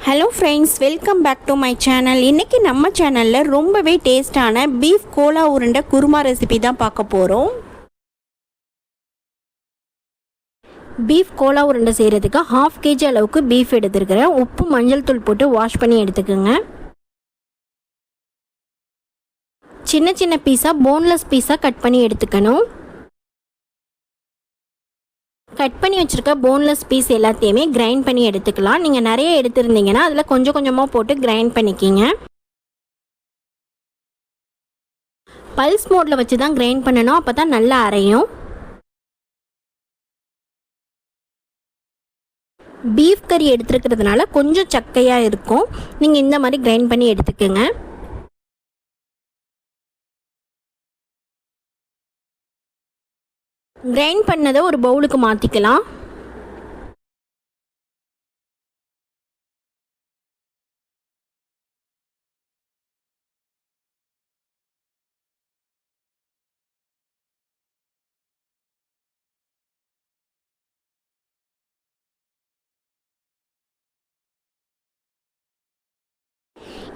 Hello friends, welcome back to my channel. இன்றைக்கி நம்ம சேனலில் ரொம்பவே டேஸ்டான பீஃப் கோலா உருண்டை குருமா ரெசிபி தான் பார்க்க போகிறோம். பீஃப் கோலா உருண்டை செய்கிறதுக்கு 1/2 kg அளவுக்கு பீஃப் எடுத்துருக்கிறேன். உப்பு மஞ்சள் தூள் போட்டு வாஷ் பண்ணி எடுத்துக்கோங்க. சின்ன சின்ன பீஸாக போன்லெஸ் பீஸாக கட் பண்ணி எடுத்துக்கணும். கட் பண்ணி வச்சுருக்க போன்லெஸ் பீஸ் எல்லாத்தையுமே கிரைண்ட் பண்ணி எடுத்துக்கலாம். நீங்கள் நிறைய எடுத்துருந்தீங்கன்னா அதில் கொஞ்சம் கொஞ்சமாக போட்டு கிரைண்ட் பண்ணிக்கிங்க. பல்ஸ் மோடில் வச்சு தான் கிரைண்ட் பண்ணணும், அப்போ தான் நல்லா அரையும். பீஃப் கறி எடுத்துருக்கிறதுனால கொஞ்சம் சக்கையாக இருக்கும். நீங்கள் இந்த மாதிரி கிரைண்ட் பண்ணி எடுத்துக்கோங்க. கிரைண்ட் பண்ணதை ஒரு பவுலுக்கு மாற்றிக்கலாம்.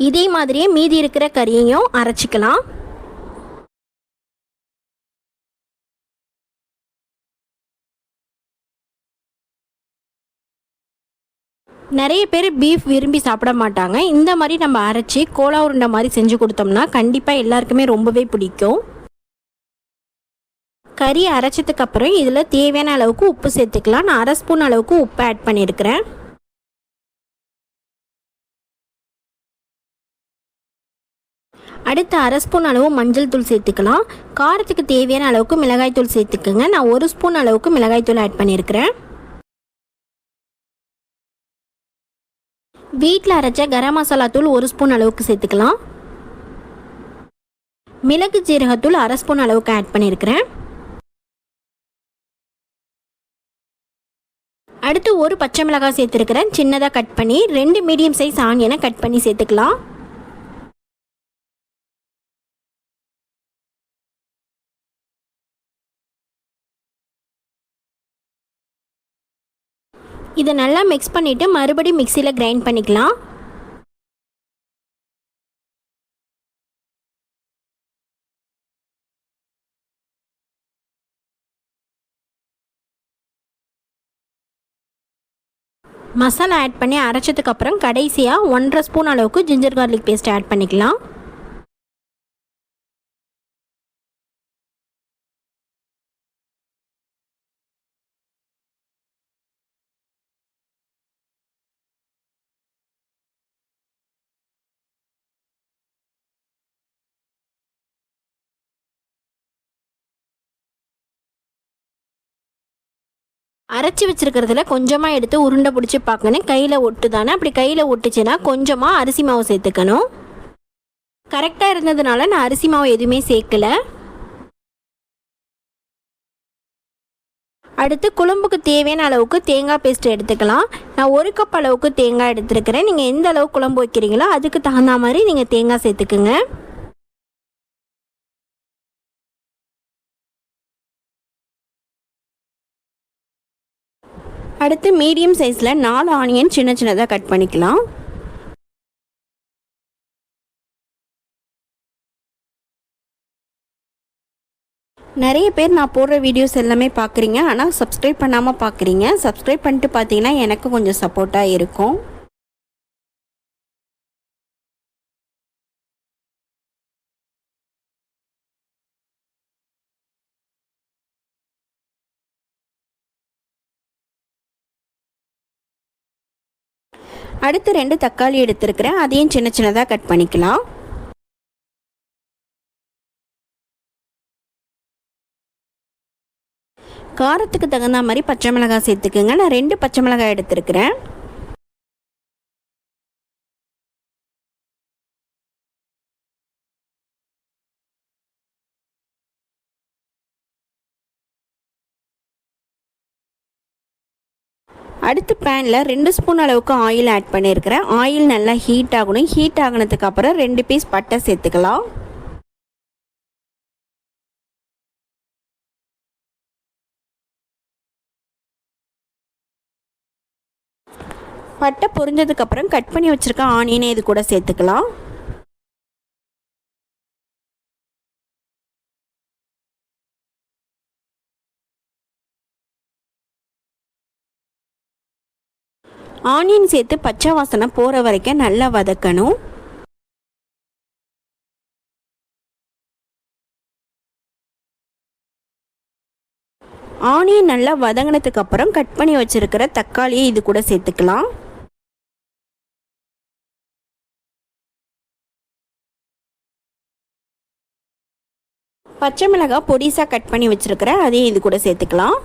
இதே மாதிரியே மீதி இருக்கிற கறியையும் அரைச்சிக்கலாம். நிறைய பேர் பீஃப் விரும்பி சாப்பிட மாட்டாங்க. இந்த மாதிரி நம்ம அரைச்சி கோலா உருண்டை மாதிரி செஞ்சு கொடுத்தோம்னா கண்டிப்பாக எல்லாருக்குமே ரொம்பவே பிடிக்கும். கறி அரைச்சதுக்கப்புறம் இதில் தேவையான அளவுக்கு உப்பு சேர்த்துக்கலாம். நான் 1/2 ஸ்பூன் அளவுக்கு உப்பு ஆட் பண்ணியிருக்கிறேன். அடுத்து 1/2 ஸ்பூன் அளவு மஞ்சள் தூள் சேர்த்துக்கலாம். காரத்துக்கு தேவையான அளவுக்கு மிளகாய் தூள் சேர்த்துக்குங்க. நான் 1 ஸ்பூன் அளவுக்கு மிளகாய் தூள் ஆட் பண்ணியிருக்கிறேன். வீட்டில் அரைச்ச கரம் மசாலா தூள் 1 ஸ்பூன் அளவுக்கு சேர்த்துக்கலாம். மிளகு ஜீரகத்தூள் 1/2 ஸ்பூன் அளவுக்கு ஆட் பண்ணியிருக்கிறேன். அடுத்து ஒரு பச்சை மிளகாய் சேர்த்துருக்கிறேன், சின்னதாக கட் பண்ணி. 2 மீடியம் சைஸ் ஆனியனை கட் பண்ணி சேர்த்துக்கலாம். இதை நல்லா மிக்ஸ் பண்ணிவிட்டு மறுபடியும் மிக்சியில் கிரைண்ட் பண்ணிக்கலாம். மசாலா ஆட் பண்ணி அரைச்சதுக்கப்புறம் கடைசியாக 1/2 ஸ்பூன் அளவுக்கு ஜிஞ்சர் கார்லிக் பேஸ்ட் ஆட் பண்ணிக்கலாம். அரைச்சி வச்சுருக்கிறதுல கொஞ்சமாக எடுத்து உருண்டை பிடிச்சி பார்க்கணும், கையில் ஒட்டு தானே. அப்படி கையில் ஒட்டுச்சுன்னா கொஞ்சமாக அரிசி மாவு சேர்த்துக்கணும். கரெக்டாக இருந்ததுனால நான் அரிசி மாவு எதுவுமே சேர்க்கலை. அடுத்து குழம்புக்கு தேவையான அளவுக்கு தேங்காய் பேஸ்ட் எடுத்துக்கலாம். நான் 1 கப் அளவுக்கு தேங்காய் எடுத்துருக்கிறேன். நீங்கள் எந்த அளவுக்கு குழம்பு வைக்கிறீங்களோ அதுக்கு தகுந்த மாதிரி நீங்கள் தேங்காய் சேர்த்துக்குங்க. அடுத்து மீடியம் சைஸில் 4 ஆனியன் சின்ன சின்னதாக கட் பண்ணிக்கலாம். நிறைய பேர் நான் போடுற வீடியோஸ் எல்லாமே பார்க்குறீங்க, ஆனால் சப்ஸ்கிரைப் பண்ணாமல் பார்க்குறீங்க. சப்ஸ்கிரைப் பண்ணிட்டு பார்த்தீங்கன்னா எனக்கு கொஞ்சம் சப்போர்ட்டாக இருக்கும். அடுத்து 2 தக்காளி எடுத்துருக்கிறேன், அதையும் சின்ன சின்னதாக கட் பண்ணிக்கலாம். காரத்துக்கு தகுந்த மாதிரி பச்சை மிளகாய் சேர்த்துக்குங்க. நான் 2 பச்சை மிளகாய் எடுத்துருக்கிறேன். அடுத்து பேனில் 2 ஸ்பூன் அளவுக்கு ஆயில் ஆட் பண்ணியிருக்கிறேன். ஆயில் நல்லா ஹீட் ஆகணும். ஹீட் ஆகினதுக்கு அப்புறம் 2 பீஸ் பட்டை சேர்த்துக்கலாம். பட்டை பொரிஞ்சதுக்கப்புறம் கட் பண்ணி வச்சுருக்க ஆனியனை இது கூட சேர்த்துக்கலாம். ஆனியன் சேர்த்து பச்சை வாசனை போகிற வரைக்கும் நல்லா வதக்கணும். ஆனியன் நல்லா வதங்கினதுக்கு அப்புறம் கட் பண்ணி வச்சிருக்கிற தக்காளியை இது கூட சேர்த்துக்கலாம். பச்சை மிளகாய் பொடிசா கட் பண்ணி வச்சிருக்கிற அதையும் இது கூட சேர்த்துக்கலாம்.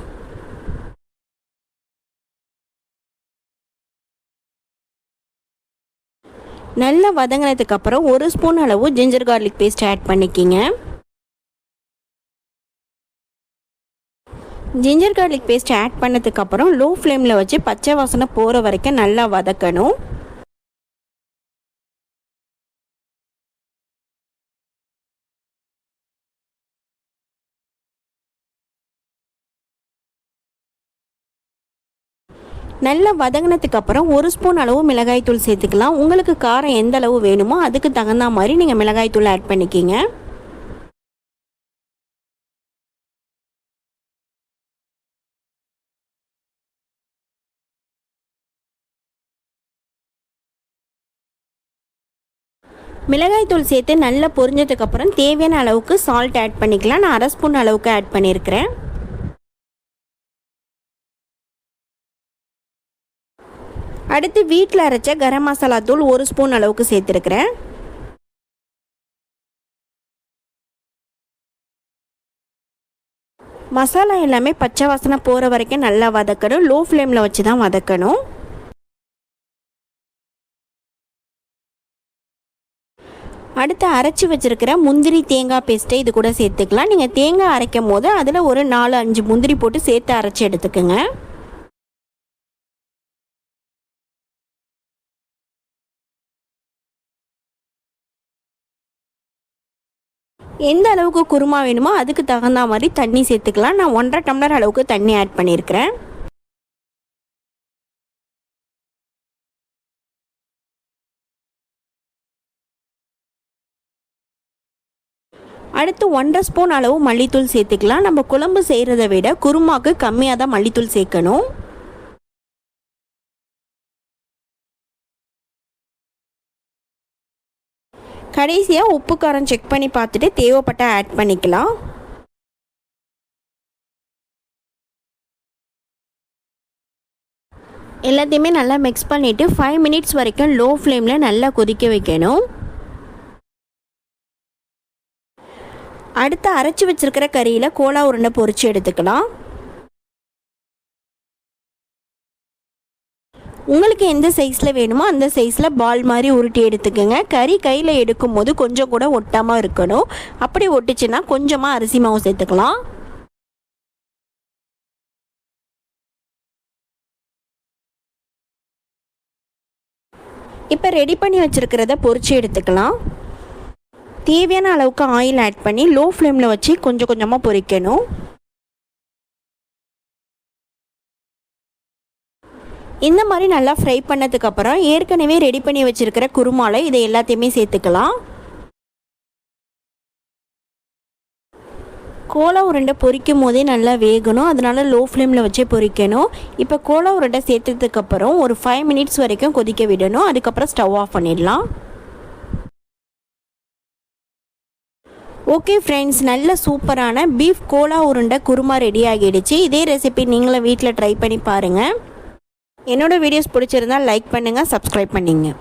நல்லா வதங்கினதுக்கு அப்புறம் 1 ஸ்பூன் அளவு ஜிஞ்சர் கார்லிக் பேஸ்ட் ஆட் பண்ணிக்கிங்க. ஜிஞ்சர் கார்லிக் பேஸ்ட் ஆட் பண்ணதுக்கப்புறம் லோ ஃப்ளேமில் வச்சு பச்சை வாசனை போகிற வரைக்கும் நல்லா வதக்கணும். நல்லா வதங்கினதுக்கு அப்புறம் 1 ஸ்பூன் அளவு மிளகாய்த்தூள் சேர்த்துக்கலாம். உங்களுக்கு காரம் எந்த அளவு வேணுமோ அதுக்கு தகுந்த மாதிரி நீங்கள் மிளகாய்த்தூள் ஆட் பண்ணிக்கிங்க. மிளகாய்த்தூள் சேர்த்து நல்லா பொரிஞ்சதுக்கப்புறம் தேவையான அளவுக்கு சால்ட் ஆட் பண்ணிக்கலாம். நான் 1/2 ஸ்பூன் அளவுக்கு ஆட் பண்ணியிருக்கிறேன். அடுத்து வீட்டில் அரைச்ச கரம் மசாலா தூள் 1 ஸ்பூன் அளவுக்கு சேர்த்துருக்கிறேன். மசாலா எல்லாமே பச்சை வாசனை போகிற வரைக்கும் நல்லா வதக்கணும். லோ ஃப்ளேமில் வச்சு தான் வதக்கணும். அடுத்து அரைச்சி வச்சுருக்கிற முந்திரி தேங்காய் பேஸ்ட்டை இது கூட சேர்த்துக்கலாம். நீங்கள் தேங்காய் அரைக்கும் போது அதில் ஒரு 4-5 முந்திரி போட்டு சேர்த்து அரைச்சி எடுத்துக்கோங்க. எந்த அளவுக்கு குருமா வேணுமோ அதுக்கு தகுந்த மாதிரி தண்ணி சேர்த்துக்கலாம். நான் 1.5 டம்ளர் அளவுக்கு தண்ணி ஆட் பண்ணியிருக்கிறேன். அடுத்து 1.5 ஸ்பூன் அளவு மல்லித்தூள் சேர்த்துக்கலாம். நம்ம குழம்பு செய்கிறத விட குருமாக்கு கம்மியாக தான் மல்லித்தூள் சேர்க்கணும். கடைசியாக உப்பு காரம் செக் பண்ணி பார்த்துட்டு தேவைப்பட்ட ஆட் பண்ணிக்கலாம். எல்லாத்தையுமே நல்லா மிக்ஸ் பண்ணிவிட்டு 5 மினிட்ஸ் வரைக்கும் லோ ஃப்ளேமில் நல்லா கொதிக்க வைக்கணும். அடுத்து அரைச்சி வச்சிருக்கிற கறியில் கோலா உருண்டை பொரிச்சு எடுத்துக்கலாம். உங்களுக்கு எந்த சைஸில் வேணுமோ அந்த சைஸில் பால் மாதிரி உருட்டி எடுத்துக்கோங்க. கறி கையில் எடுக்கும் போது கொஞ்சம் கூட ஒட்டாமல் இருக்கணும். அப்படி ஒட்டுச்சுன்னா கொஞ்சமாக அரிசி மாவு சேர்த்துக்கலாம். இப்போ ரெடி பண்ணி வச்சுருக்கிறத பொரிச்சு எடுத்துக்கலாம். தேவையான அளவுக்கு ஆயில் ஆட் பண்ணி லோ ஃப்ளேமில் வச்சு கொஞ்சம் கொஞ்சமாக பொரிக்கணும். இந்த மாதிரி நல்லா ஃப்ரை பண்ணதுக்கப்புறம் ஏற்கனவே ரெடி பண்ணி வச்சுருக்கிற குருமாலை இதை எல்லாத்தையுமே சேர்த்துக்கலாம். கோலா உருண்டை பொரிக்கும் போதே நல்லா வேகணும். அதனால லோ ஃப்ளேமில் வச்சே பொரிக்கணும். இப்போ கோலா உருண்டை சேர்த்ததுக்கப்புறம் ஒரு 5 மினிட்ஸ் வரைக்கும் கொதிக்க விடணும். அதுக்கப்புறம் ஸ்டவ் ஆஃப் பண்ணிடலாம். ஓகே ஃப்ரெண்ட்ஸ், நல்ல சூப்பரான பீஃப் கோலா உருண்டை குருமா ரெடி ஆகிடுச்சு. இதே ரெசிபி நீங்களும் வீட்டில் ட்ரை பண்ணி பாருங்கள். என்னோடய வீடியோஸ் பிடிச்சிருந்தால் லைக் பண்ணுங்கள், சப்ஸ்கிரைப் பண்ணிங்க.